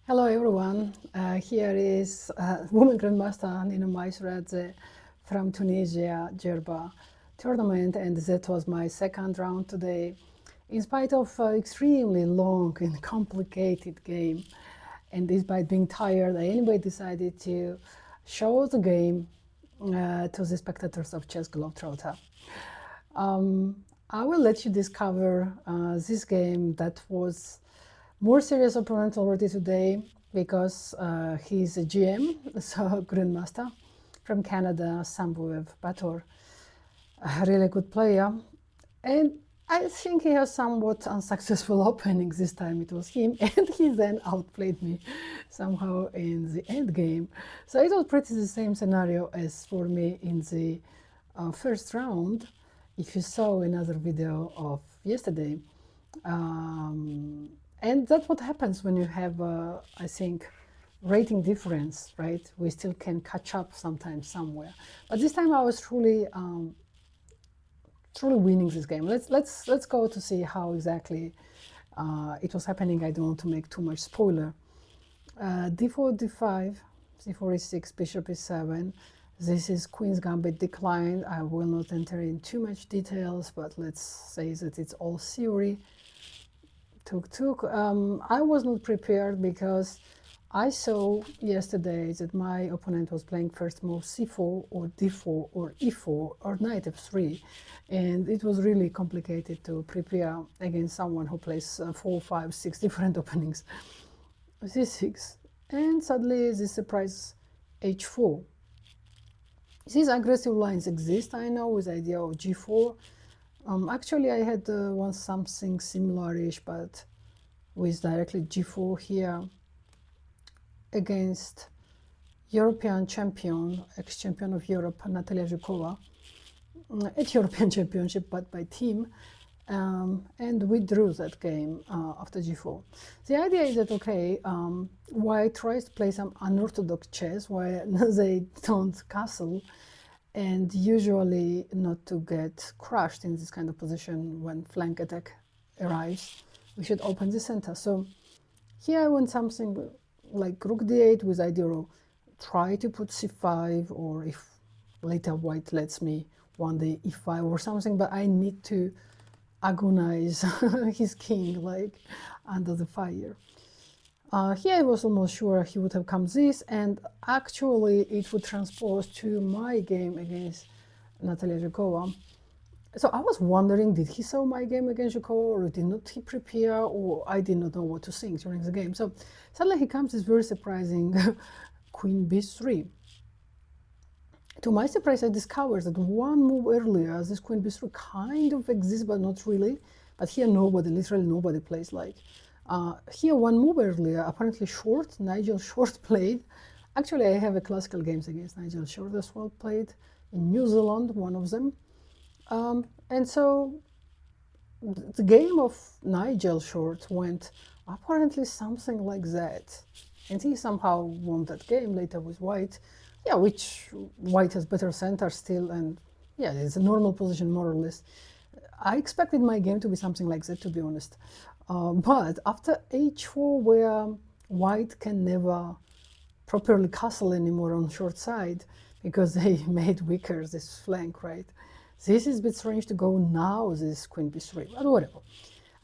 Hello everyone, here is woman grandmaster Nino Maisuradze from Tunisia, Djerba tournament, and that was my second round today. In spite of extremely long and complicated game, and despite being tired, I anyway decided to show the game to the spectators of Chess Globetrotter. I will let you discover this game that was more serious opponent already today because he's a GM, so Grandmaster from Canada, Sambuev Bator, a really good player. And I think he has somewhat unsuccessful opening this time. It was him, and he then outplayed me somehow in the end game. So it was pretty the same scenario as for me in the first round. If you saw another video of yesterday, and that's what happens when you have, I think, rating difference, right? We still can catch up sometimes somewhere. But this time I was truly winning this game. Let's go to see how exactly it was happening. I don't want to make too much spoiler. D4, D5, C4, E6, Bishop E7. This is Queen's Gambit declined. I will not enter in too much details, but let's say that it's all theory. Took. I was not prepared because I saw yesterday that my opponent was playing first move C4 or D4 or E4 or Knight F3, and it was really complicated to prepare against someone who plays 4, 5, 6 different openings. C6, and suddenly this surprise H4. These aggressive lines exist, I know, with the idea of G4. Actually, I had once something similar-ish, but with directly G4 here against European champion, ex-champion of Europe, Natalia Zhukova, at European Championship, but by team, and we drew that game after G4. The idea is that, okay, White tries to play some unorthodox chess where they don't castle, and usually not to get crushed in this kind of position when flank attack arrives. We should open the center. So here I want something like Rook D8 with idea of try to put C5, or if later White lets me one day E5 or something, but I need to agonize his king like under the fire. Here I was almost sure he would have come this, and actually it would transpose to my game against Natalia Zhukova. So I was wondering, did he saw my game against Zhukova, or did not he prepare, or I did not know what to think during the game. So suddenly he comes this very surprising Queen B3. To my surprise, I discovered that one move earlier, this Queen B3 kind of exists, but not really. But here nobody, literally nobody plays like. Here one move earlier, apparently Short, Nigel Short played. Actually, I have a classical games against Nigel Short as well, played in New Zealand, one of them. And so the game of Nigel Short went apparently something like that. And he somehow won that game later with White. Yeah, which White has better center still, and yeah, it's a normal position more or less. I expected my game to be something like that, to be honest. But after H4, where White can never properly castle anymore on short side because they made weaker this flank, right? This is a bit strange to go now, this Queen B3, but whatever.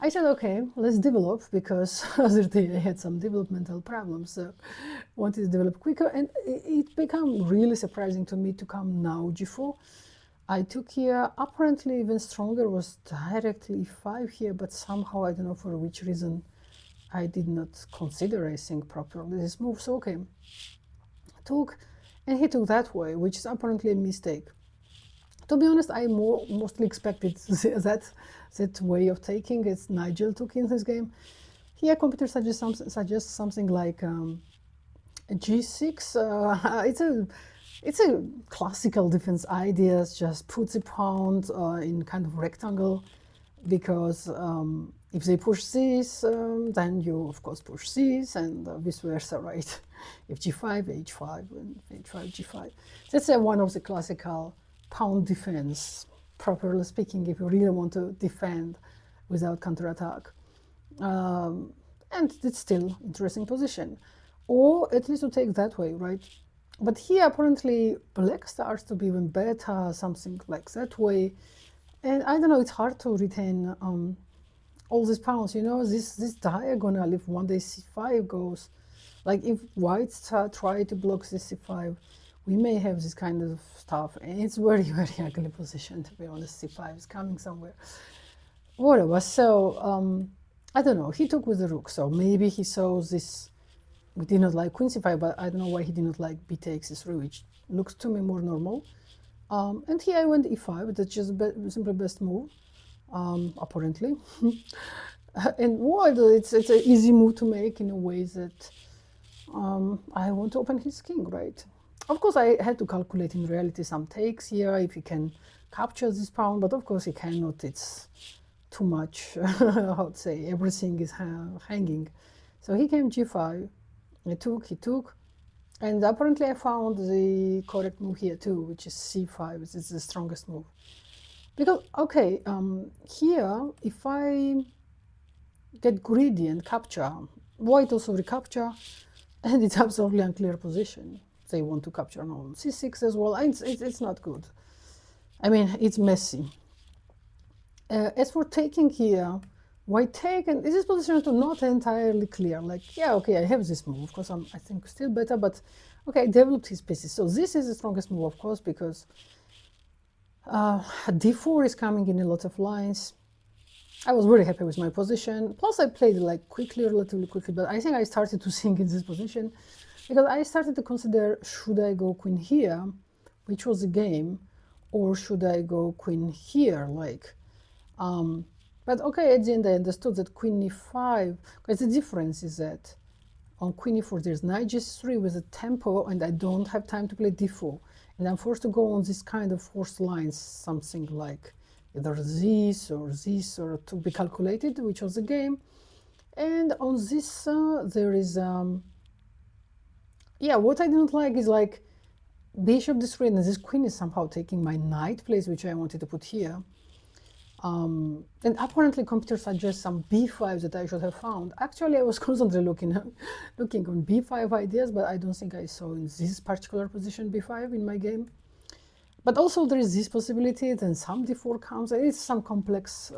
I said, okay, let's develop, because other day I had some developmental problems, so wanted to develop quicker, and it became really surprising to me to come now G4. I took here, apparently even stronger was directly E5 here, but somehow, I don't know for which reason, I did not consider, I think, properly this move. So okay, took, and he took that way, which is apparently a mistake. To be honest, I mostly expected that way of taking, as Nigel took in this game. Here, computer suggests something like G6. It's a classical defense idea. Just put the pawn in kind of rectangle, because if they push this, then you of course push this, and vice versa, right? If G5, H5, and H5, G5. That's one of the classical pawn defense, properly speaking, if you really want to defend without counterattack. and it's still interesting position, or at least to take that way, right? But here apparently black starts to be even better, something like that way, and I don't know, it's hard to retain all these pawns, you know, this diagonal. If one day c5 goes, like if whites try to block this c5, we may have this kind of stuff, and it's very, very ugly position, to be honest. c5 is coming somewhere. Whatever. So I don't know. He took with the rook, so maybe he saw this. We did not like queen c5, but I don't know why he did not like b takes e3, which looks to me more normal. And here I went e5. That's just simply best move, apparently. And well, it's an easy move to make in a way that I want to open his king, right? Of course, I had to calculate in reality some takes here, if he can capture this pawn, but of course he cannot. It's too much. How to say, everything is hanging. So he came g5. He took, and apparently I found the correct move here too, which is c5. It's the strongest move. Because, okay, here, if I get greedy and capture, white also recapture, and it's absolutely unclear position. They want to capture on c6 as well, and it's not good. I mean, it's messy. As for taking here, white take, and this position is not entirely clear. Like, yeah, okay, I have this move, because I think still better, but okay, I developed his pieces. So this is the strongest move, of course, because d4 is coming in a lot of lines. I was very happy with my position. Plus, I played like relatively quickly, but I think I started to sink in this position because I started to consider, should I go queen here, which was a game, or should I go queen here, like. But okay, at the end I understood that queen e5, because the difference is that on queen e4 there's knight g3 with a tempo, and I don't have time to play d4, and I'm forced to go on this kind of forced lines, something like either this or to be calculated, which was the game. And on this there is yeah, what I didn't like is like bishop d3, and this queen is somehow taking my knight place, which I wanted to put here. And apparently computer suggests some b5 that I should have found. Actually, I was constantly looking on b5 ideas, but I don't think I saw in this particular position b5 in my game. But also there is this possibility, then some d4 comes, and it's some complex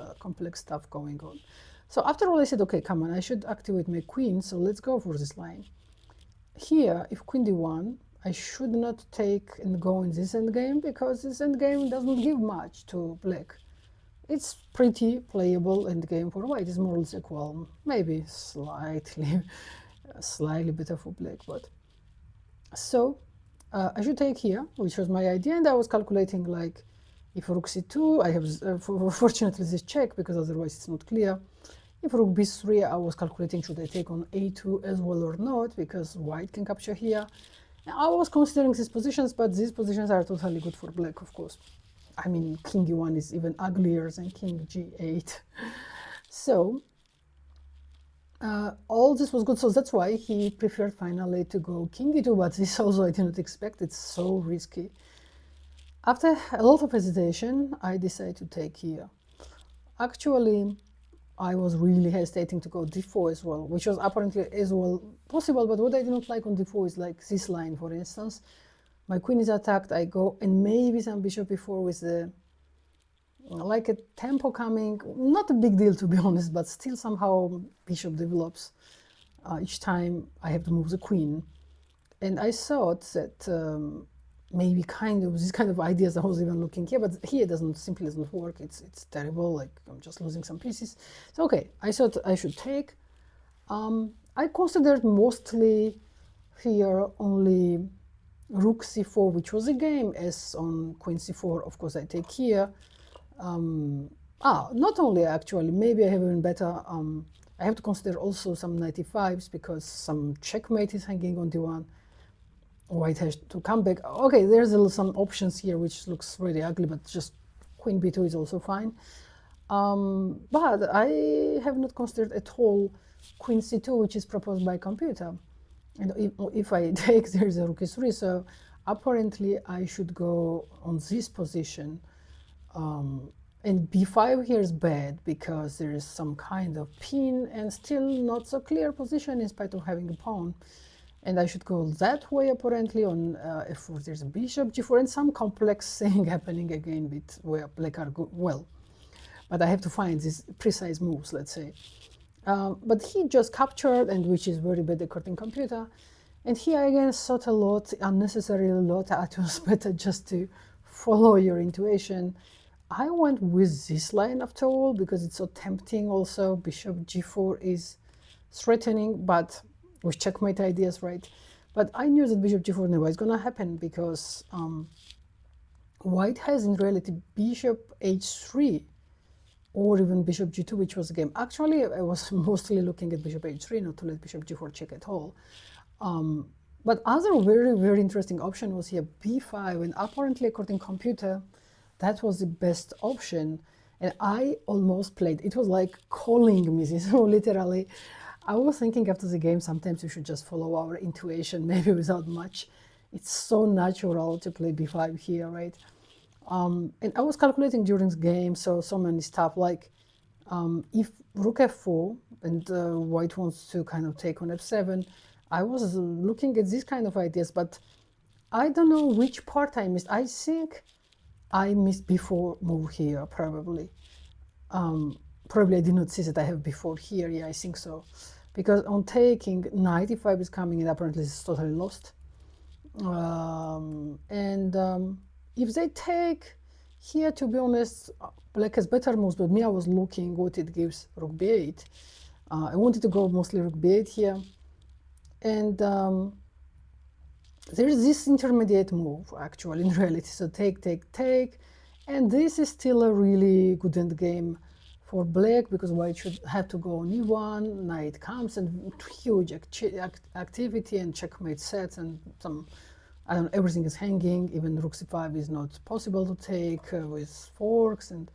stuff going on. So after all, I said, okay, come on, I should activate my queen, so let's go for this line. Here, if queen d1, I should not take and go in this endgame, because this endgame doesn't give much to black. It's pretty playable endgame for white. It's more or less equal, maybe slightly better for black. But so I should take here, which was my idea, and I was calculating like if rook c2, I have fortunately this check, because otherwise it's not clear. If rook b3, I was calculating should I take on a2 as well or not, because white can capture here. I was considering these positions, but these positions are totally good for black, of course. I mean, king e1 is even uglier than king g8. So all this was good. So that's why he preferred finally to go king e2, but this also I didn't expect. It's so risky. After a lot of hesitation, I decided to take here. Actually, I was really hesitating to go d4 as well, which was apparently as well possible, but what I didn't like on d4 is like this line, for instance. My queen is attacked, I go, and maybe some bishop e4 with the, like a tempo coming. Not a big deal, to be honest, but still somehow bishop develops. Each time I have to move the queen. And I thought that maybe these kind of ideas I was even looking here, but here it simply doesn't work. It's terrible, like I'm just losing some pieces. So okay, I thought I should take. I considered mostly here only rook c4, which was a game, as on queen c4, of course, I take here. Not only actually, maybe I have even better, I have to consider also some knight e5s, because some checkmate is hanging on d1. White has to come back. Okay, there's some options here, which looks really ugly, but just queen b2 is also fine. But I have not considered at all queen c2, which is proposed by computer. And if I take, there's a rook e3, so apparently I should go on this position, And b5 here is bad because there is some kind of pin and still not so clear position in spite of having a pawn. And I should go that way apparently. On f4 there's a bishop g4 and some complex thing happening again with where black are good. Well, but I have to find these precise moves, let's say. But he just captured, and which is very bad according computer. And here again thought a lot, unnecessarily a lot. It was better just to follow your intuition. I went with this line after all because it's so tempting also. Bishop g4 is threatening, but with checkmate ideas, right? But I knew that bishop g4 never is going to happen because white has in reality bishop h3 or even bishop g2, which was the game. Actually, I was mostly looking at bishop h3, not to let bishop g4 check at all. But other very, very interesting option was here b5, and apparently according computer, that was the best option. And I almost played. It was like calling me. So literally, I was thinking after the game, sometimes we should just follow our intuition, maybe without much. It's so natural to play b5 here, right? And I was calculating during the game, so many stuff like if rook f4 and white wants to kind of take on f7, I was looking at these kind of ideas, but I don't know which part I missed. I think I missed before move here, probably. Probably I did not see that I have before here. Yeah, I think so. Because on taking, knight e5 is coming, and apparently it's totally lost. If they take here, to be honest, black has better moves, but me, I was looking what it gives rook b8. I wanted to go mostly rook b8 here. And there's this intermediate move, actually, in reality. So take, take, take. And this is still a really good endgame for black, because white should have to go on e1, knight comes, and huge activity and checkmate sets, and some, I don't know, everything is hanging. Even rook c5 is not possible to take with forks and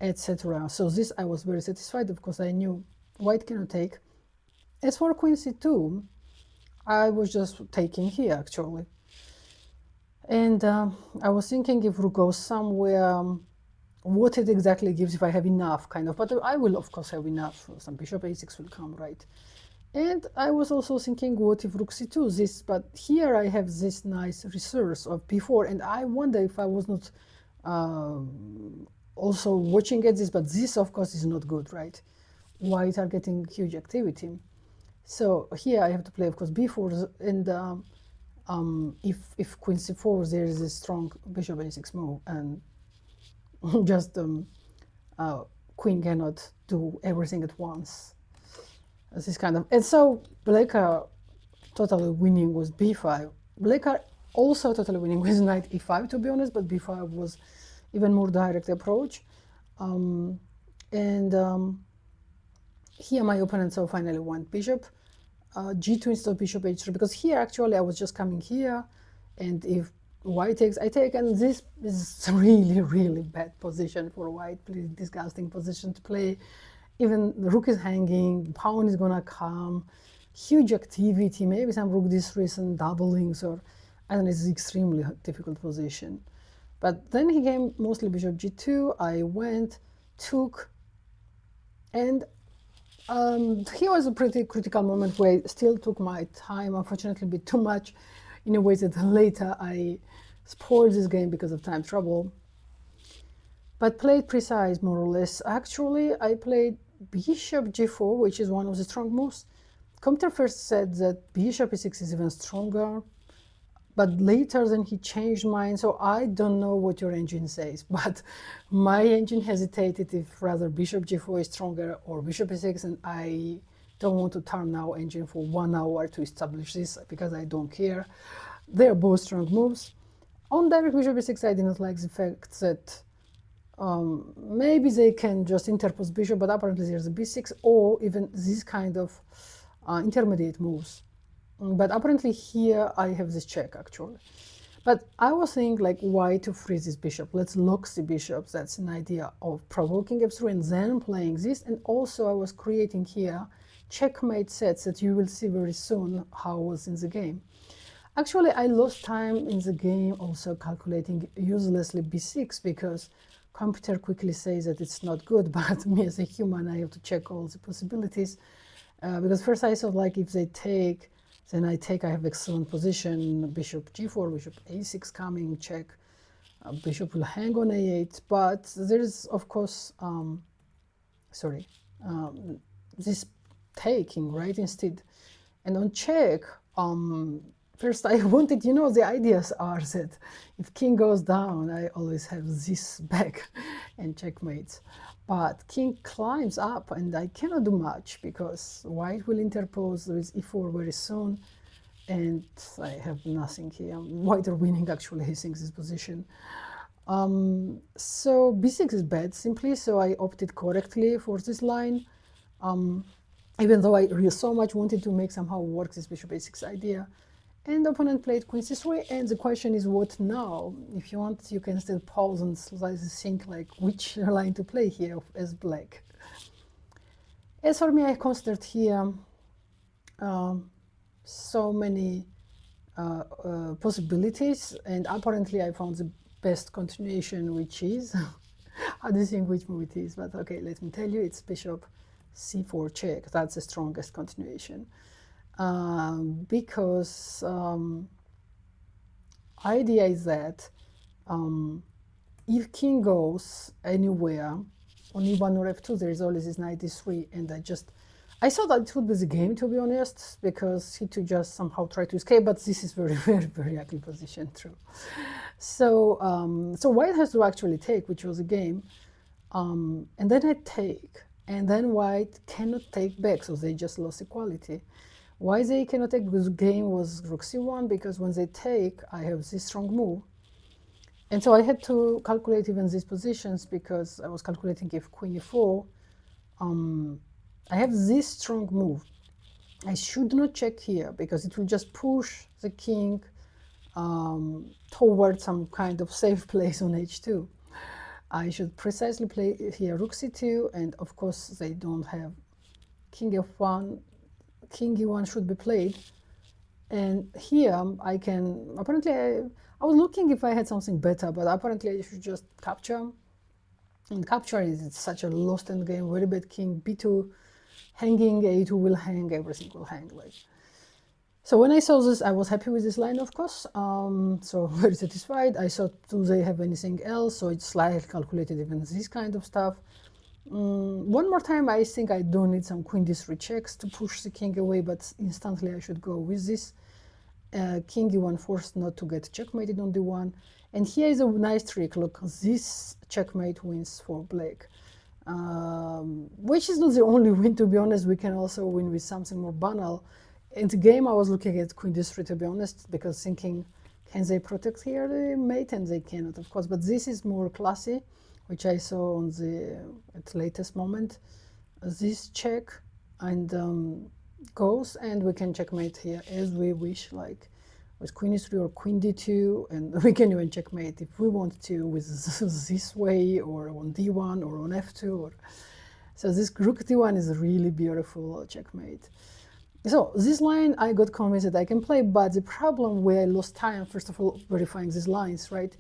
etc. So this I was very satisfied. Of course, I knew white cannot take. As for queen c2, I was just taking here, actually. And I was thinking if rook goes somewhere, what it exactly gives if I have enough, kind of. But I will, of course, have enough. Some bishop a6 will come, right? And I was also thinking, what if rook c2 this? But here I have this nice resource of b4, and I wonder if I was not also watching at this. But this, of course, is not good, right? White are getting huge activity. So here I have to play, of course, b4, and if queen c4, there is a strong bishop a6 move, and just queen cannot do everything at once. This kind of, and so black are totally winning with b5. Black are also totally winning with knight e5, to be honest, but b5 was even more direct approach. Here my opponent so finally went bishop g2 instead of bishop h3, because here actually I was just coming here, and if white takes, I take, and this is really, really bad position for white, really disgusting position to play. Even the rook is hanging, pawn is gonna come, huge activity, maybe some rook d3 and doublings, or I don't know, it's an extremely difficult position. But then he came mostly bishop g2, I went, took, and here was a pretty critical moment where I still took my time, unfortunately a bit too much, in a way that later I spoiled this game because of time trouble. But played precise, more or less. Actually, I played bishop g4, which is one of the strong moves. Computer first said that bishop e6 is even stronger, but later then he changed mine, so I don't know what your engine says, but my engine hesitated if rather bishop g4 is stronger or bishop e6, and I don't want to turn now engine for 1 hour to establish this, because I don't care. They are both strong moves. On direct bishop e6, I did not like the fact that maybe they can just interpose bishop, but apparently there's a b6, or even this kind of intermediate moves. But apparently here I have this check, actually. But I was thinking, like, why to freeze this bishop? Let's lock the bishop. That's an idea of provoking f3 and then playing this. And also I was creating here checkmate sets that you will see very soon how it was in the game. Actually, I lost time in the game also calculating uselessly b6, because computer quickly says that it's not good, but me as a human, I have to check all the possibilities. Because first I thought, like, if they take, then I have excellent position, bishop g4, bishop a6 coming, check, bishop will hang on a8, but there's, of course, this taking, right, instead. And on check, first I wanted, the ideas are that if king goes down, I always have this back and checkmates. But king climbs up and I cannot do much because white will interpose with e4 very soon. And I have nothing here. White are winning, actually, he thinks this position. So b6 is bad, simply, so I opted correctly for this line. Even though I really so much wanted to make somehow work this bishop a6 idea. And the opponent played queen c3, and the question is what now? If you want, you can still pause and slightly think like which line to play here as black. As for me, I considered here so many possibilities, and apparently I found the best continuation, which is, I don't think which move it is, but okay, let me tell you, it's bishop c4 check. That's the strongest continuation. Because idea is that if king goes anywhere on e1 or f2, there is always this knight e3, and I thought that it would be the game, to be honest, because c2 just somehow tried to escape, but this is very, very, very ugly position, true. So, so white has to actually take, which was a game, and then I take, and then white cannot take back, so they just lost equality. Why they cannot take? Because the game was rook c1, because when they take, I have this strong move. And so I had to calculate even these positions, because I was calculating if queen e4, I have this strong move. I should not check here, because it will just push the king toward some kind of safe place on h2. I should precisely play here rook c2, and of course they don't have king f1. King e1 should be played, and here I can, apparently I was looking if I had something better, but apparently I should just capture, and capture is such a lost end game, very bad. King b2 hanging, a2 will hang, everything will hang. Like, so when I saw this, I was happy with this line, of course, so very satisfied. I thought, do they have anything else? So it's slightly calculated even this kind of stuff. One more time, I think I do need some queen d3 checks to push the king away, but instantly I should go with this. King e1 forced not to get checkmated on d1. And here is a nice trick. Look, this checkmate wins for black, which is not the only win, to be honest. We can also win with something more banal. In the game, I was looking at queen d3, to be honest, because thinking, can they protect here the mate? And they cannot, of course. But this is more classy, which I saw on the at latest moment. This check and goes, and we can checkmate here as we wish, like with queen e3 or queen d2, and we can even checkmate if we want to with this way, or on d1 or on f2. Or, so this rook d1 is a really beautiful checkmate. So this line I got convinced that I can play, but the problem where I lost time, first of all, verifying these lines, right?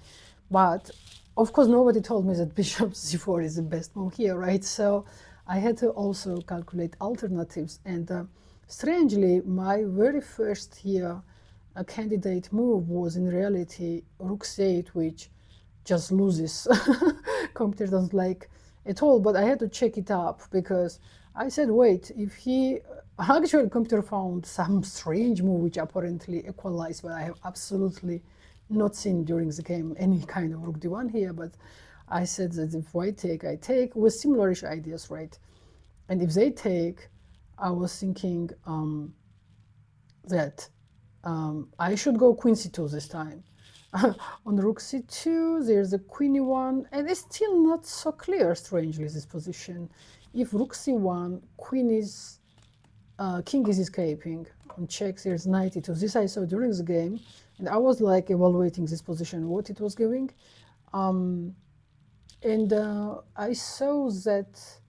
But of course, nobody told me that bishop c4 is the best move here, right? So I had to also calculate alternatives. And strangely, my very first here candidate move was in reality rook c8, which just loses. Computer doesn't like at all, but I had to check it up, because I said, wait, if he actually, computer found some strange move which apparently equalized, but I have absolutely not seen during the game any kind of rook d1 here. But I said that if white take, I take, with similar-ish ideas, right? And if they take, I was thinking that I should go queen c2 this time. On rook c2, there's a queen e1, and it's still not so clear, strangely, this position. If rook c1, king is escaping. On checks, there's knight e2. This I saw during the game, and I was like evaluating this position, what it was giving. I saw that,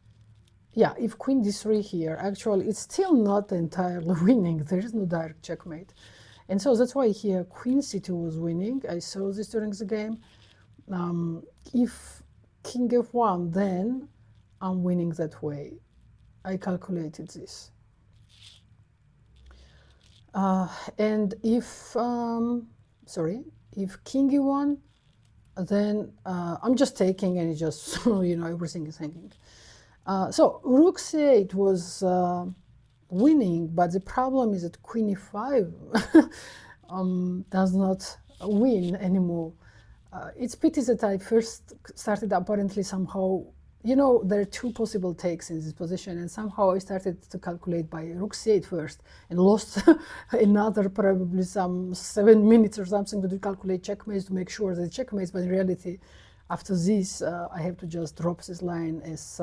yeah, if queen d3 here, actually, it's still not entirely winning. There is no direct checkmate. And so that's why here queen c2 was winning. I saw this during the game. If king f1, then I'm winning that way. I calculated this. And if, if king e1, then I'm just taking, and it just, everything is hanging. So rook c8 was winning, but the problem is that queen e5 does not win anymore. It's pity that I first started apparently somehow, there are two possible takes in this position, and somehow I started to calculate by rook c8 first and lost another probably some 7 minutes or something to calculate checkmates to make sure that checkmates, but in reality, after this, I have to just drop this line as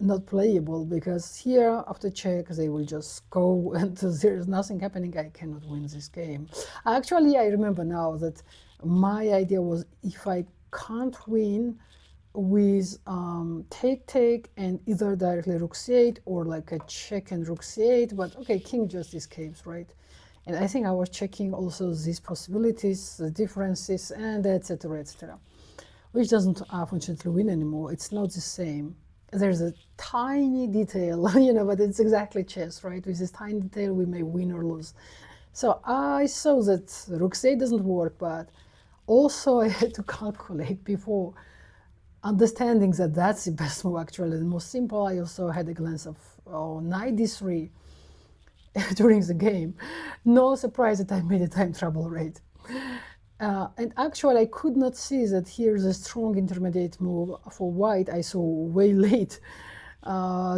not playable, because here after check they will just go and there's nothing happening. I cannot win this game. Actually, I remember now that my idea was, if I can't win with take and either directly rook c8 or like a check and rook c8, but okay, king just escapes, right? And I think I was checking also these possibilities, the differences, and etc., etc., which doesn't unfortunately win anymore. It's not the same. There's a tiny detail, but it's exactly chess, right? With this tiny detail, we may win or lose. So I saw that rook c8 doesn't work, but also I had to calculate before understanding that that's the best move, actually, the most simple. I also had a glance of knight d3 during the game. No surprise that I made a time trouble rate. And actually, I could not see that here's a strong intermediate move for white. I saw way late.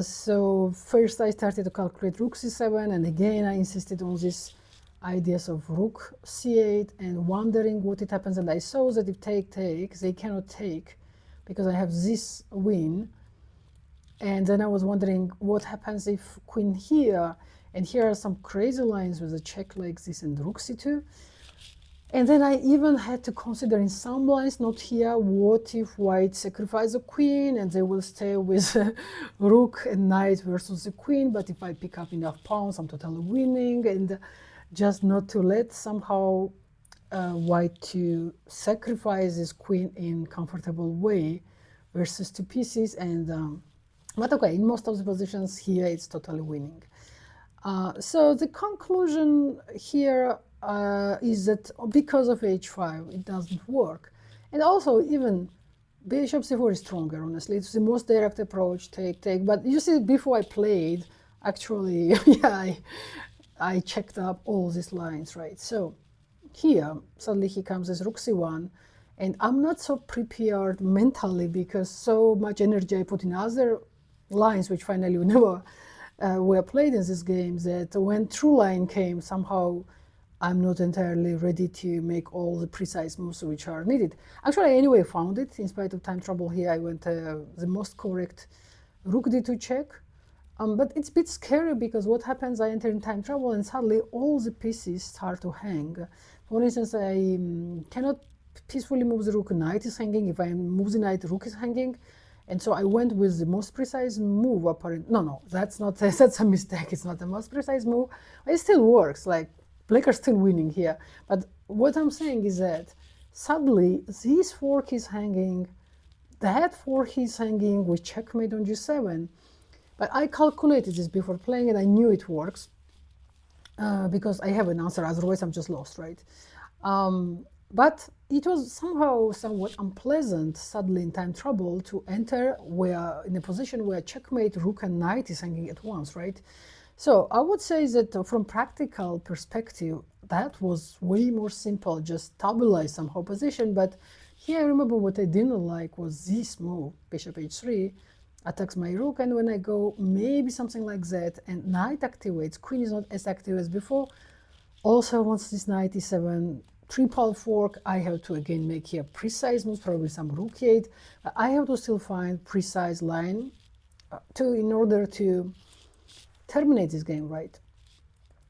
So first I started to calculate rook c7, and again I insisted on these ideas of rook c8 and wondering what it happens. And I saw that if take, they cannot take because I have this win. And then I was wondering what happens if queen here, and here are some crazy lines with a check like this and rook c2. And then I even had to consider in some lines, not here, what if white sacrifice the queen and they will stay with rook and knight versus the queen, but if I pick up enough pawns, I'm totally winning, and just not to let somehow white to sacrifice this queen in comfortable way versus two pieces. And but okay, in most of the positions here, it's totally winning. So the conclusion here is that because of h5, it doesn't work. And also, even bishop c4 is stronger, honestly. It's the most direct approach, take. But you see, before I played, actually, yeah, I checked up all these lines, right? So here, suddenly he comes as rook c1, and I'm not so prepared mentally because so much energy I put in other lines, which finally never were played in this game, that when true line came, somehow I'm not entirely ready to make all the precise moves which are needed. Actually, I anyway found it. In spite of time trouble here, I went the most correct rook d2 check. But it's a bit scary because what happens, I enter in time trouble and suddenly all the pieces start to hang. For instance, I cannot peacefully move the rook, knight is hanging. If I move the knight, rook is hanging. And so I went with the most precise move, apparently. No, that's a mistake. It's not the most precise move. It still works, like black are still winning here. But what I'm saying is that suddenly this fork is hanging, that fork is hanging with checkmate on g7. But I calculated this before playing and I knew it works because I have an answer, otherwise I'm just lost, right? But it was somehow somewhat unpleasant suddenly in time trouble to enter in a position where checkmate, rook and knight is hanging at once, right? So I would say that from practical perspective, that was way more simple, just stabilize somehow position. But here I remember what I didn't like was this move, bishop h3, attacks my rook, and when I go maybe something like that, and knight activates, queen is not as active as before. Also, once this knight e7, triple fork, I have to again make here precise moves, probably some rook e8. I have to still find precise line in order to terminate this game, right?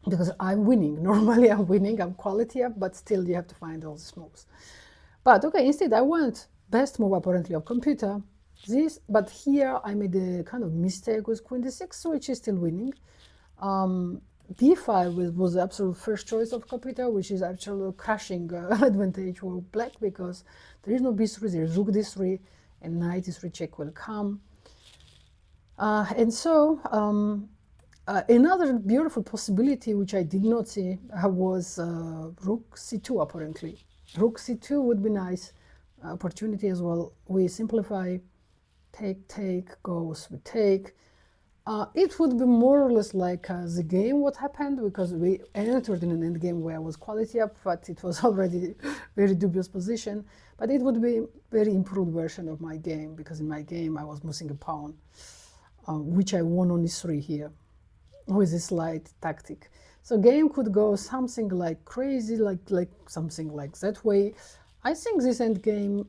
Because I'm winning. Normally I'm winning, I'm quality up, but still you have to find all these moves. But okay, instead I went best move apparently of computer, this, but here I made a kind of mistake with queen d6, which is still winning. b5 was the absolute first choice of computer, which is actually crushing advantage for black because there is no b3, there is rook d3, and knight e3 check will come. And so another beautiful possibility which I did not see was rook c2 apparently. Rook c2 would be nice opportunity as well. We simplify, take, goes, we take. It would be more or less like the game what happened, because we entered in an endgame where I was quality up, but it was already very dubious position. But it would be very improved version of my game, because in my game I was missing a pawn, which I won on e3 here with this slight tactic. So game could go something like crazy, like something like that way. I think this endgame,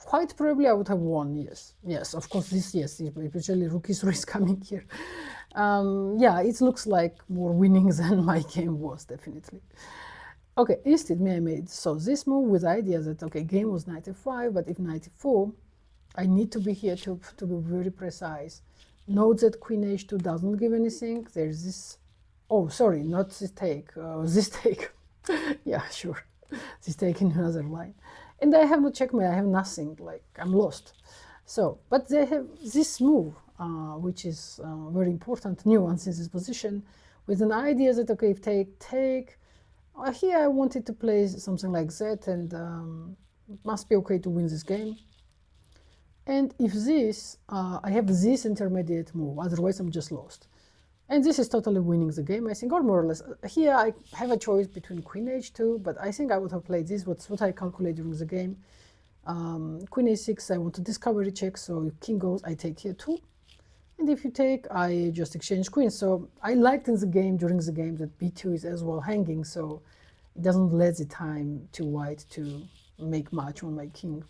quite probably I would have won, yes, of course, this, yes, especially rook e3 is coming here. Yeah, it looks like more winning than my game was, definitely. Okay, instead I made so this move with the idea that, okay, game was knight f5, but if knight e4, I need to be here to be very precise. Note that queen h2 doesn't give anything. There's this, oh, sorry, not this take, this take. Yeah, sure, this take in another line. And I have no checkmate, I have nothing, like I'm lost. So, but they have this move, which is very important nuance in this position, with an idea that, okay, if take, here I wanted to play something like that, and must be okay to win this game. And if this, I have this intermediate move, otherwise I'm just lost. And this is totally winning the game, I think, or more or less. Here I have a choice between queen h2, but I think I would have played this, what I calculate during the game. Queen a6, I want to discovery check, so if king goes, I take here too. And if you take, I just exchange queens. So I liked in the game, during the game, that b2 is as well hanging, so it doesn't let the time to white to make match on my king.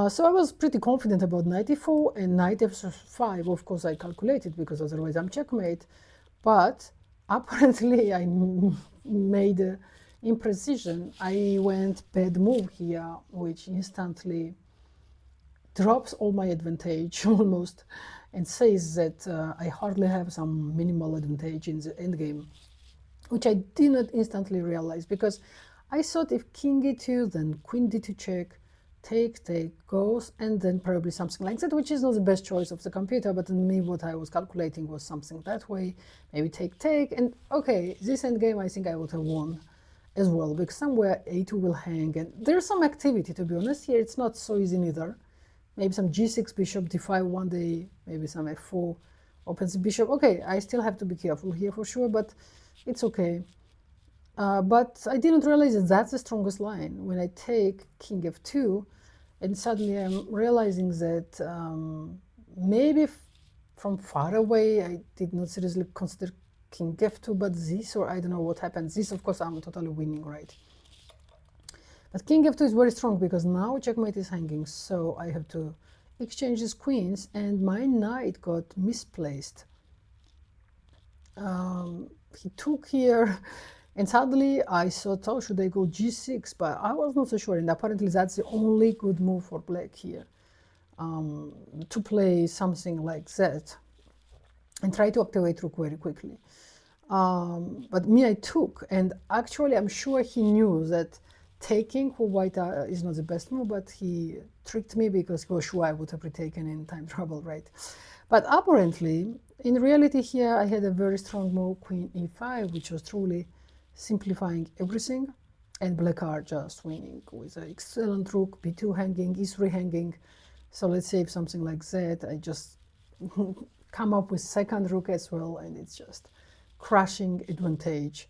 So I was pretty confident about knight e4 and knight f5. Of course, I calculated, because otherwise I'm checkmate. But apparently I made an imprecision. I went bad move here, which instantly drops all my advantage almost, and says that I hardly have some minimal advantage in the endgame, which I did not instantly realize, because I thought if king e2, then queen d2 check, take, goes, and then probably something like that, which is not the best choice of the computer, but in me what I was calculating was something that way, maybe take, and okay, this endgame I think I would have won as well, because somewhere a2 will hang, and there's some activity, to be honest. Here it's not so easy neither. Maybe some g6, bishop d5 one day, maybe some f4 opens the bishop. Okay, I still have to be careful here for sure, but it's okay. But I didn't realize that that's the strongest line. When I take king f2, and suddenly I'm realizing that maybe from far away I did not seriously consider king f2, but this, or I don't know what happens. This, of course, I'm totally winning, right? But king f2 is very strong, because now checkmate is hanging, so I have to exchange these queens, and my knight got misplaced. He took here, and suddenly I thought, oh, should I go g6? But I was not so sure, and apparently that's the only good move for black here, to play something like that and try to activate rook very quickly. But me, I took, and actually I'm sure he knew that taking for white is not the best move, but he tricked me, because he was sure I would have retaken in time trouble, right? But apparently, in reality here, I had a very strong move, queen e5, which was truly simplifying everything, and black are just winning with an excellent rook, b2 hanging, e3 hanging. So let's say if something like that, I just come up with second rook as well, and it's just crushing advantage.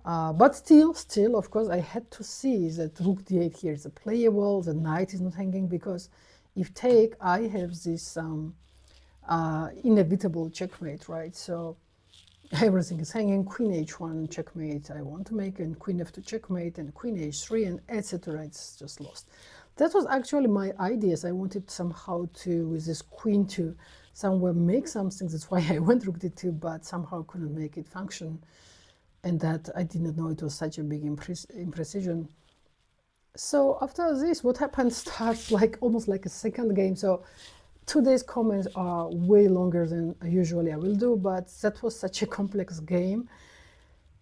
But still, of course, I had to see that rook d8 here is playable, the knight is not hanging, because if take, I have this inevitable checkmate, right? So everything is hanging, queen h1 checkmate I want to make, and queen f2 checkmate, and queen h3, and etc. It's just lost. That was actually my ideas. I wanted somehow to, with this queen, to somewhere make something. That's why I went rook d2, but somehow couldn't make it function. And that I did not know it was such a big imprecision. So after this, what happened starts like almost like a second game. So today's comments are way longer than usually I will do, but that was such a complex game.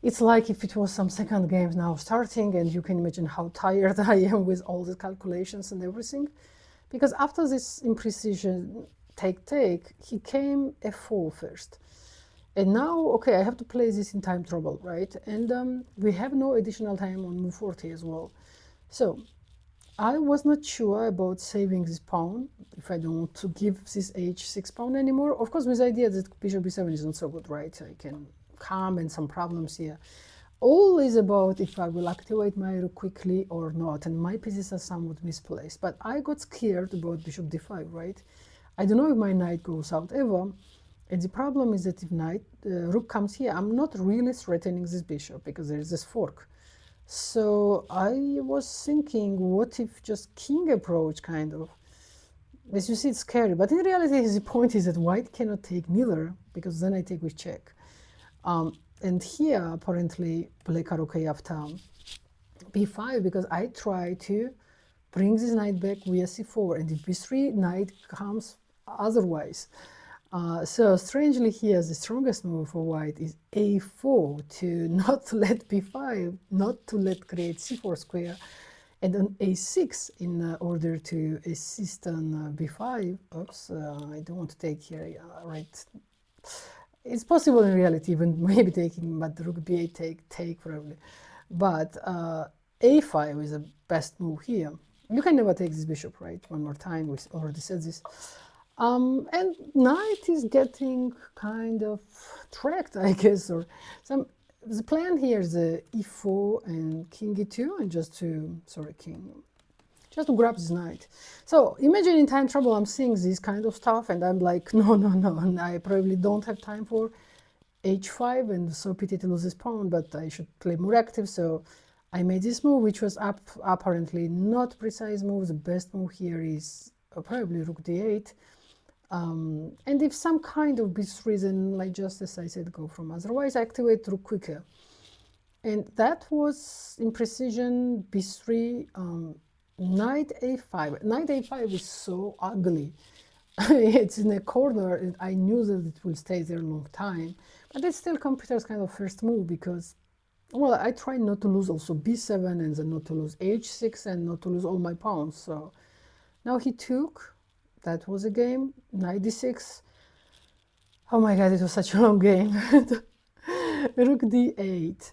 It's like if it was some second game now starting, and you can imagine how tired I am with all the calculations and everything. because after this imprecision take, he came f4 first. And now, okay, I have to play this in time trouble, right? And we have no additional time on move 40 as well. So I was not sure about saving this pawn, if I don't want to give this h6 pawn anymore. Of course, with the idea that bishop b7 is not so good, right? I can come and some problems here. All is about if I will activate my rook quickly or not, and my pieces are somewhat misplaced. But I got scared about bishop d5, right? I don't know if my knight goes out ever, and the problem is that if rook comes here, I'm not really threatening this bishop because there is this fork. So I was thinking, what if just king approach, kind of? As you see, it's scary. But in reality, the point is that white cannot take neither, because then I take with check. And here, apparently, black are okay after b5, because I try to bring this knight back via c4. And if b3, knight comes otherwise. So strangely here, the strongest move for white is a4, to not let b5, not to let create c4 square, and on a6 in order to assist on b5. Oops, I don't want to take here, yeah, right. It's possible in reality, even maybe taking, but rook b8 take probably. But a5 is the best move here. You can never take this bishop, right? One more time, we already said this. And knight is getting kind of tracked, I guess, or some. The plan here is e4 and king e2, and just to grab this knight. So imagine in time trouble, I'm seeing this kind of stuff, and I'm like, no, and I probably don't have time for h5, and so pity to lose this pawn, but I should play more active. So I made this move, which was apparently not precise move. The best move here is probably rook d8. And if some kind of b3, then, like just as I said, go from. Otherwise, activate rook quicker. And that was imprecision b3, knight a5. Knight a5 is so ugly. It's in a corner, and I knew that it will stay there a long time. But it's still computer's kind of first move, because, well, I tried not to lose also b7, and then not to lose h6, and not to lose all my pawns. So now he took. That was a game. Knight d6. Oh my god, it was such a long game. Rook d8.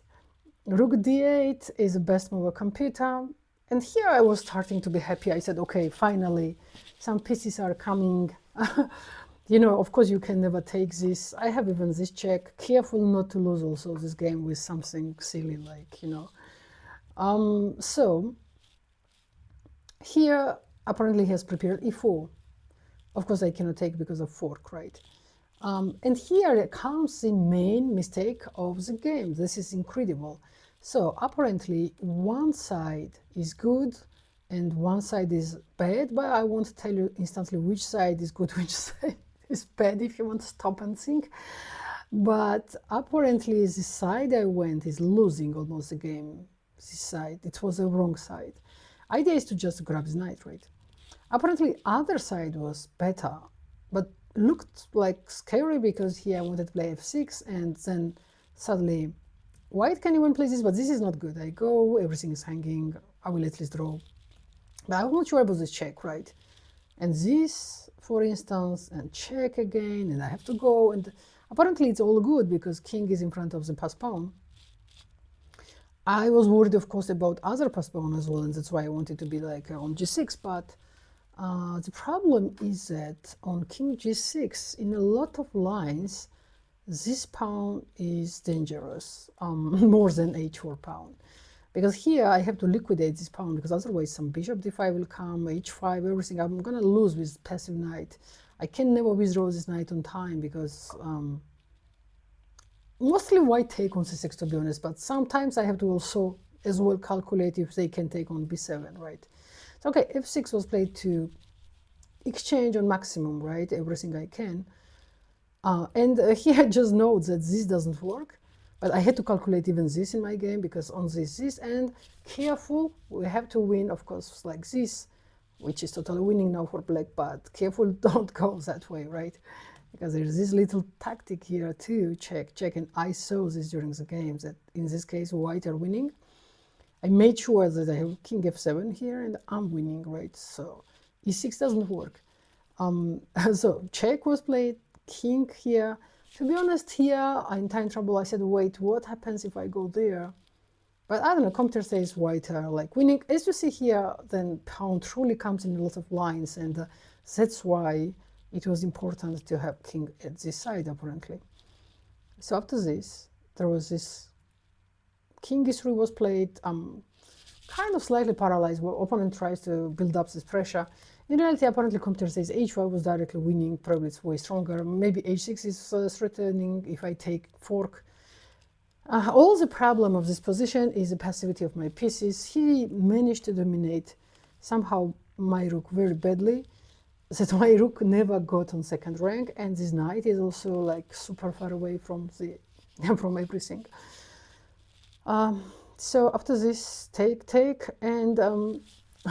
Rook d8 is the best move of computer. And here I was starting to be happy. I said, okay, finally, some pieces are coming. You know, of course, you can never take this. I have even this check. Careful not to lose also this game with something silly like, you know. So here, apparently he has prepared e4. Of course, I cannot take because of fork, right? And here comes the main mistake of the game. This is incredible. So apparently, one side is good and one side is bad, but I won't tell you instantly which side is good, which side is bad, if you want to stop and think. But apparently, the side I went is losing almost the game. This side, it was the wrong side. Idea is to just grab the knight, right? Apparently, other side was better, but looked like scary, because here I wanted to play f6, and then suddenly white can even play this, but this is not good. I go, everything is hanging, I will at least draw. But I'm not sure about this check, right? And this, for instance, and check again, and I have to go, and apparently it's all good because king is in front of the pass pawn. I was worried, of course, about other pass pawn as well, and that's why I wanted to be like on g6, but the problem is that on king g6, in a lot of lines, this pawn is dangerous, more than h4 pawn. Because here I have to liquidate this pawn, because otherwise some bishop d5 will come, h5, everything. I'm going to lose with passive knight. I can never withdraw this knight on time, because mostly white take on c6, to be honest, but sometimes I have to also as well calculate if they can take on b7, right? So, okay, f6 was played to exchange on maximum, right? Everything I can. And here just note that this doesn't work, but I had to calculate even this in my game, because on this, and careful, we have to win, of course, like this, which is totally winning now for black, but careful, don't go that way, right? Because there's this little tactic here too, check, and I saw this during the games, that in this case, white are winning. I made sure that I have king f7 here, and I'm winning, right? So e6 doesn't work. So check was played, king here. To be honest, here in time trouble, I said, wait, what happens if I go there? But I don't know, computer says white are like winning. As you see here, then pawn truly comes in a lot of lines, and that's why it was important to have king at this side, apparently. So after this, there was this king e3 was played, kind of slightly paralyzed, where opponent tries to build up this pressure. In reality, apparently computer says h5 was directly winning, probably it's way stronger. Maybe h6 is threatening if I take fork. All the problem of this position is the passivity of my pieces. He managed to dominate somehow my rook very badly, that my rook never got on second rank, and this knight is also like super far away from the from everything. So after this, take, and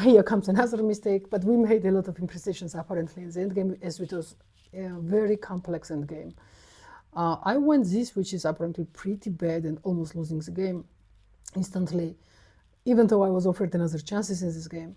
here comes another mistake, but we made a lot of imprecisions apparently in the endgame, as it was a very complex endgame. I went this, which is apparently pretty bad and almost losing the game instantly, even though I was offered another chances in this game.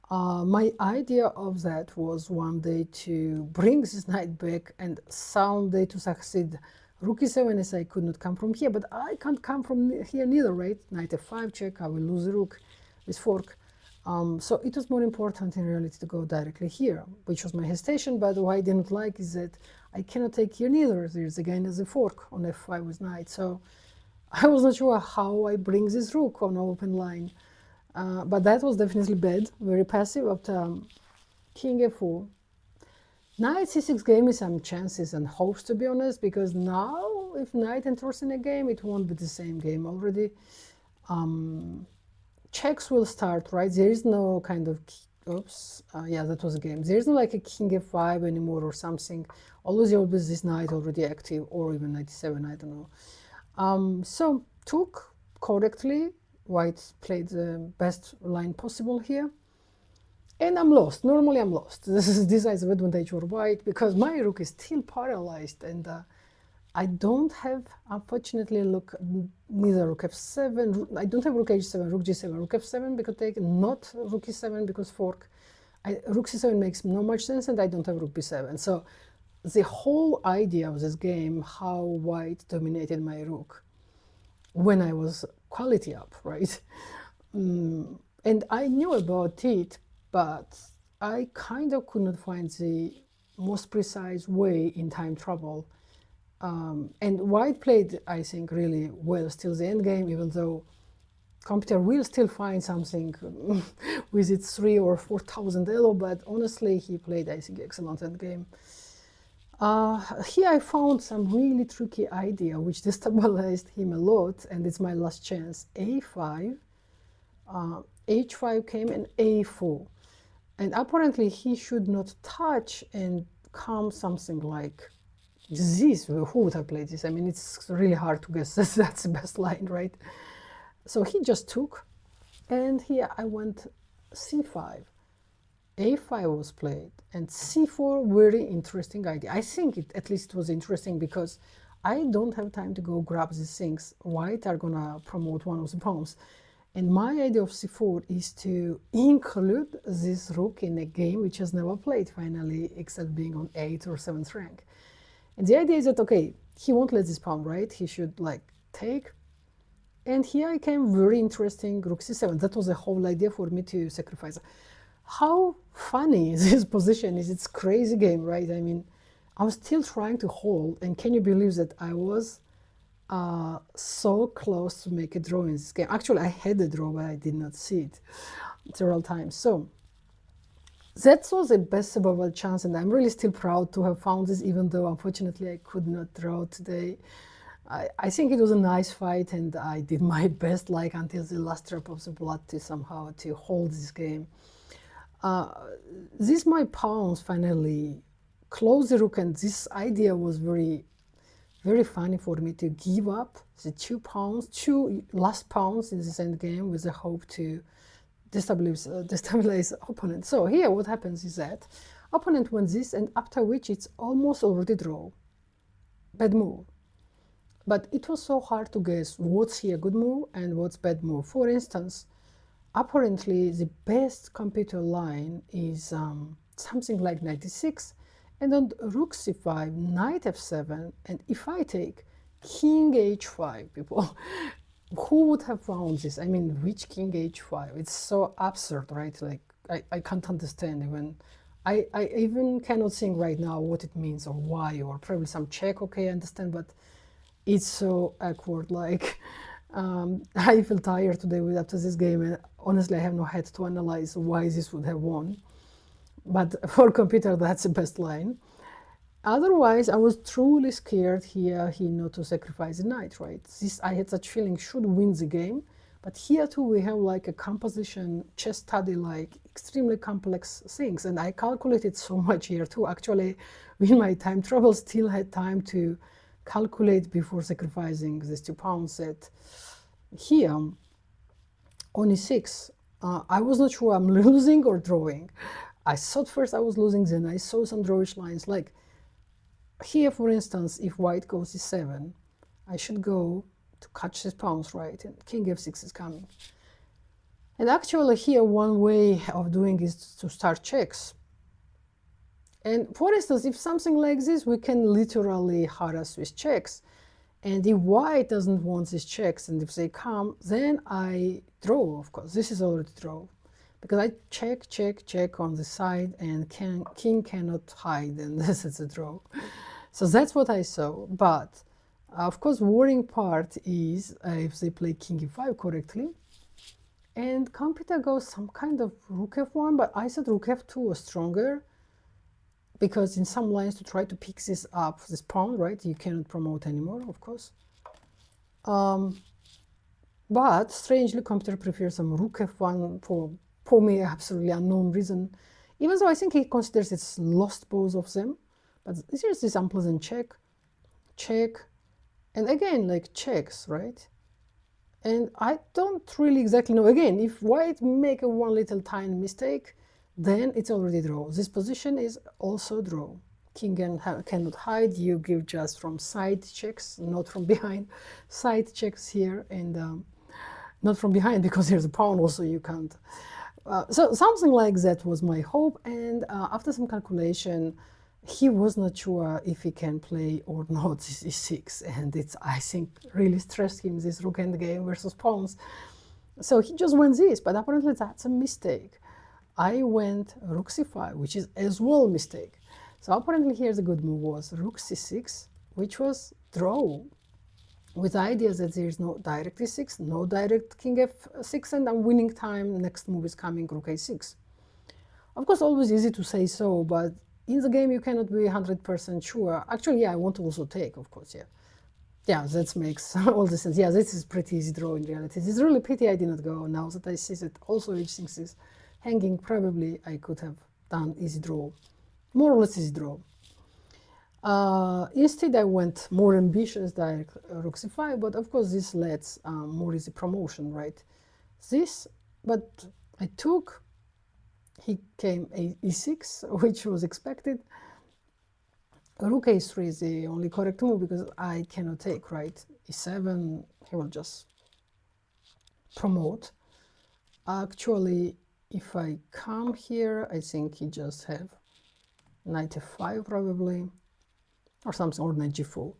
My idea of that was one day to bring this knight back and someday to succeed. Rook e7 as I could not come from here, but I can't come from here neither, right? Knight f5 check, I will lose the rook with fork. So it was more important in reality to go directly here, which was my hesitation, but what I didn't like is that I cannot take here neither. There's again as a fork on f5 with knight, so I was not sure how I bring this rook on open line. But that was definitely bad, very passive after king f4. Knight c6 gave me some chances and hopes, to be honest, because now if knight enters in a game, it won't be the same game already. Checks will start, right? There is no kind of, yeah, that was a game. There is no like a king f5 anymore or something. Always there will be this knight already active, or even knight e7, I don't know. So took correctly. White played the best line possible here. And I'm lost. Normally I'm lost. This is of advantage for white because my rook is still paralyzed, and I don't have, unfortunately, neither rook f7. I don't have rook h7, rook g7, rook f7 because take, not rook e7 because fork. Rook c7 makes no much sense, and I don't have rook b7. So the whole idea of this game, how white dominated my rook when I was quality up, right? And I knew about it, but I kind of could not find the most precise way in time trouble. And white played, I think, really well still the endgame, even though computer will still find something with its 3,000 or 4,000 elo, but honestly, he played, I think, excellent endgame. Here I found some really tricky idea which destabilized him a lot, and it's my last chance. a5, h5 came, and a4. And apparently he should not touch and come something like this. Who would have played this? I mean, it's really hard to guess. That's the best line, right? So he just took, and here I went c5. a5 was played, and c4, very interesting idea. I think at least it was interesting because I don't have time to go grab these things. White are gonna promote one of the pawns. And my idea of c4 is to include this rook in a game which has never played finally, except being on 8th or 7th rank. And the idea is that, okay, he won't let this pawn, right? He should like take. And here I came very interesting, rook c7. That was the whole idea for me to sacrifice. How funny this position is. It's crazy game, right? I mean, I'm still trying to hold, and can you believe that I was so close to make a draw in this game. Actually, I had a draw, but I did not see it several times. So that was the best survival chance, and I'm really still proud to have found this, even though unfortunately I could not draw today. I think it was a nice fight, and I did my best, like until the last drop of the blood, to somehow to hold this game. These my pawns finally closed the rook, and this idea was very funny for me to give up the two last pawns in this endgame with the hope to destabilize opponent. So here what happens is that opponent went this, and after which it's almost already draw. Bad move. But it was so hard to guess what's here good move and what's bad move. For instance, apparently the best computer line is something like 96, and on rook c5, knight f7, and if I take king h5, people, who would have found this? I mean, which king h5? It's so absurd, right? Like, I can't understand even. I even cannot think right now what it means or why, or probably some check, okay, I understand, but it's so awkward. Like, I feel tired today after this game, and honestly, I have no head to analyze why this would have won. But for computer, that's the best line. Otherwise, I was truly scared here he not to sacrifice the knight, right? This, I had such feeling, should win the game. But here too, we have like a composition, chess study, like extremely complex things. And I calculated so much here too. Actually, with my time travel, still had time to calculate before sacrificing these 2 pawns. That here, on e6, I was not sure I'm losing or drawing. I thought first I was losing, then I saw some drawish lines. Like here, for instance, if white goes e7, I should go to catch his pawns, right? And king f6 is coming. And actually here, one way of doing is to start checks. And for instance, if something like this, we can literally harass with checks. And if white doesn't want these checks, and if they come, then I draw, of course. This is already draw. Because I check, check, check on the side, and king cannot hide, and this is a draw. So that's what I saw. But of course, worrying part is if they play king e5 correctly, and computer goes some kind of rook f1, but I said rook f2 was stronger, because in some lines to try to pick this up, this pawn, right, you cannot promote anymore, of course. But strangely, computer prefers some rook f1 for me, absolutely unknown reason, even though I think he considers it's lost both of them. But here's this unpleasant check, check, and again, like checks, right? And I don't really exactly know. Again, if white make a one little tiny mistake, then it's already draw. This position is also draw. King cannot hide. You give just from side checks, not from behind. Side checks here, and not from behind, because here's a pawn also, you can't. So something like that was my hope, and after some calculation, he was not sure if he can play or not this e6, and it's, I think, really stressed him, this rook endgame versus pawns. So he just went this, but apparently that's a mistake. I went rook c5, which is as well a mistake. So apparently here the good move was rook c6, which was draw, with the idea that there is no direct e6, no direct king f6, and I'm winning time. Next move is coming rook a6. Of course, always easy to say so, but in the game you cannot be 100% sure. Actually, yeah, I want to also take, of course, yeah. Yeah, that makes all the sense. Yeah, this is pretty easy draw in reality. It's really pity I did not go. Now that I see that also h6 is hanging, probably I could have done easy draw, more or less easy draw. Instead, I went more ambitious, direct rook c5, but of course this lets more easy promotion, right? This, but I took, he came e6, which was expected. Rook a3 is the only correct move, because I cannot take, right? e7, he will just promote. Actually, if I come here, I think he just have knight f5 probably, or something, or knight g4.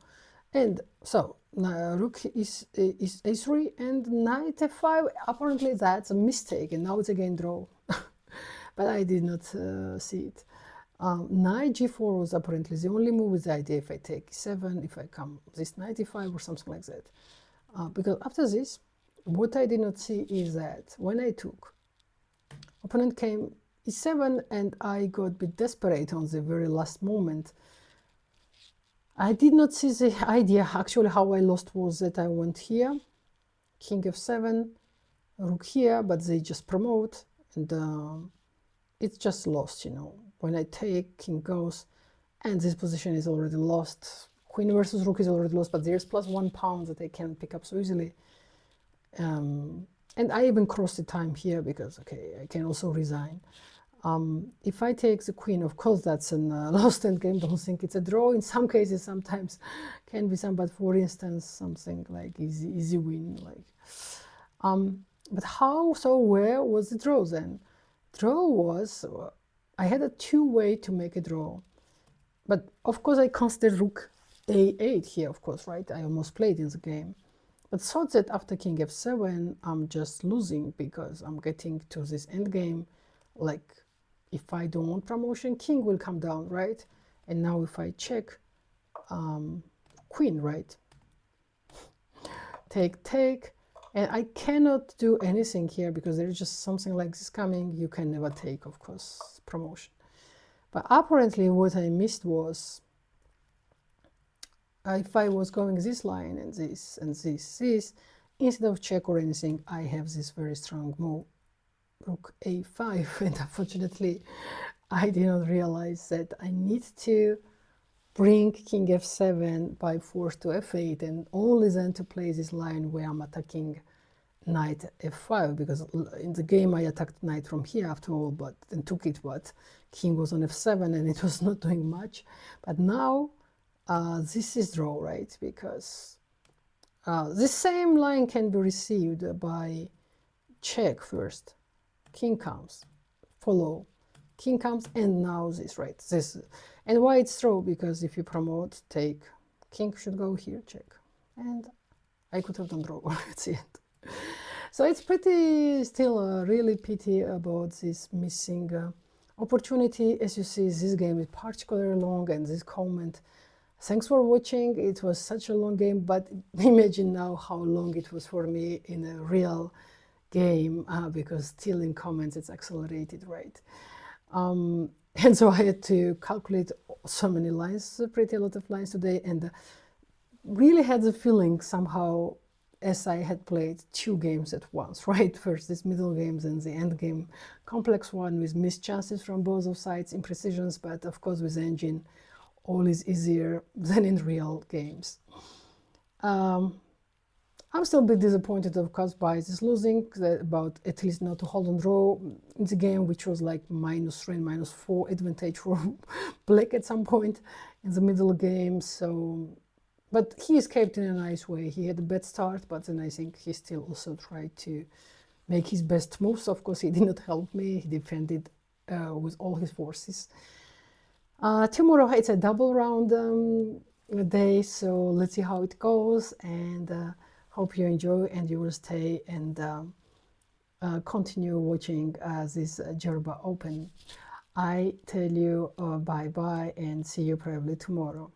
And so rook is a3 and knight f5. Apparently that's a mistake, and now it's again draw. But I did not see it. Knight g4 was apparently the only move, with the idea if I take e7, if I come this knight e5 or something like that. Because after this, what I did not see is that when I took, opponent came e7, and I got a bit desperate on the very last moment. I did not see the idea. Actually, how I lost was that I went here, king f7, rook here, but they just promote, and it's just lost, you know. When I take, king goes, and this position is already lost. Queen versus rook is already lost, but there's +1 pawn that I can't pick up so easily. And I even crossed the time here, because, okay, I can also resign. If I take the queen, of course, that's a lost endgame. Don't think it's a draw. In some cases, sometimes can be some, but for instance, something like easy win. Like, But how, so where was the draw then? Draw was, I had a two-way to make a draw. But of course I considered rook a8 here, of course, right? I almost played in the game. But thought that after king f7, I'm just losing because I'm getting to this endgame. Like, if I don't want promotion, king will come down, right? And now if I check, queen, right? Take, and I cannot do anything here because there is just something like this coming. You can never take, of course, promotion. But apparently what I missed was, if I was going this line and this and this, instead of check or anything, I have this very strong move, rook a5, and unfortunately I did not realize that I need to bring king f7 by force to f8, and only then to play this line where I'm attacking knight f5, because in the game I attacked knight from here after all, but then took it, but king was on f7 and it was not doing much. But now this is draw, right? Because this same line can be received by check first, king comes, follow, king comes, and now this, right? This, and why it's draw? Because if you promote, take, king should go here, check, and I could have done draw at the end. So it's pretty still really pity about this missing opportunity. As you see, this game is particularly long, and this comment, thanks for watching. It was such a long game, but imagine now how long it was for me in a real game, because still in comments it's accelerated, right? And so I had to calculate so many lines, pretty a lot of lines today, and really had the feeling somehow as I had played two games at once, right? First this middle games and the end game, complex one with missed chances from both of sides, imprecisions, but of course with engine all is easier than in real games. I'm still a bit disappointed, of course, by this losing, about at least not to hold on draw in the game, which was like -3 and -4 advantage for black at some point in the middle game. So, but he escaped in a nice way. He had a bad start, but then I think he still also tried to make his best moves. Of course, he did not help me. He defended with all his forces. Tomorrow it's a double round day, so let's see how it goes, and hope you enjoy and you will stay and continue watching this Djerba Open. I tell you bye-bye and see you probably tomorrow.